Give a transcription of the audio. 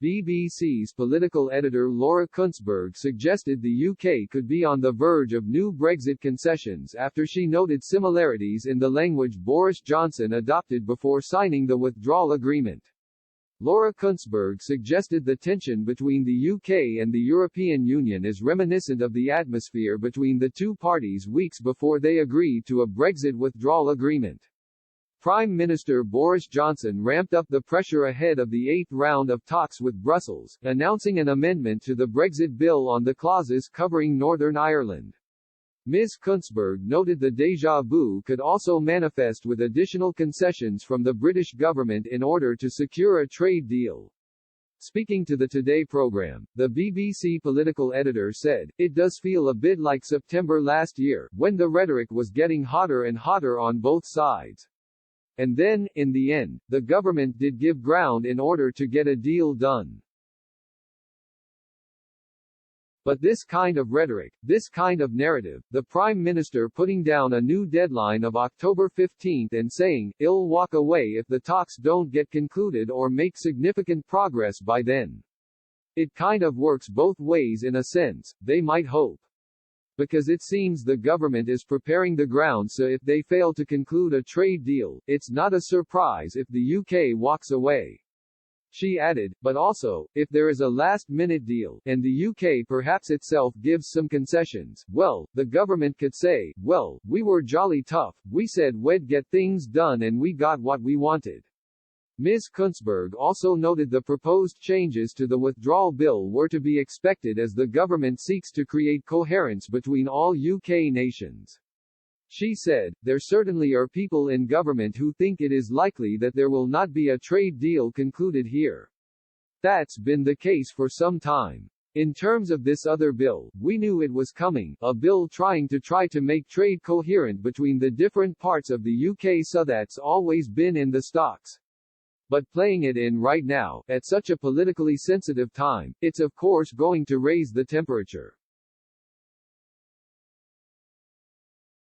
BBC's political editor Laura Kuenssberg suggested the UK could be on the verge of new Brexit concessions after she noted similarities in the language Boris Johnson adopted before signing the withdrawal agreement. Laura Kuenssberg suggested the tension between the UK and the European Union is reminiscent of the atmosphere between the two parties weeks before they agreed to a Brexit withdrawal agreement. Prime Minister Boris Johnson ramped up the pressure ahead of the eighth round of talks with Brussels, announcing an amendment to the Brexit bill on the clauses covering Northern Ireland. Ms. Kuenssberg noted the déjà vu could also manifest with additional concessions from the British government in order to secure a trade deal. Speaking to the Today program, the BBC political editor said, "It does feel a bit like September last year, when the rhetoric was getting hotter and hotter on both sides. And then, in the end, the government did give ground in order to get a deal done. But this kind of rhetoric, this kind of narrative, the Prime Minister putting down a new deadline of October 15 and saying, "I'll walk away if the talks don't get concluded or make significant progress by then." It kind of works both ways in a sense, they might hope. Because it seems the government is preparing the ground so if they fail to conclude a trade deal, it's not a surprise if the UK walks away. She added, but also, if there is a last-minute deal, and the UK perhaps itself gives some concessions, well, the government could say, well, we were jolly tough, we said we'd get things done and we got what we wanted. Ms. Kuenssberg also noted the proposed changes to the withdrawal bill were to be expected as the government seeks to create coherence between all UK nations. She said, "There certainly are people in government who think it is likely that there will not be a trade deal concluded here. That's been the case for some time. In terms of this other bill, we knew it was coming, a bill trying to make trade coherent between the different parts of the UK, so that's always been in the stocks. But playing it in right now, at such a politically sensitive time, it's of course going to raise the temperature."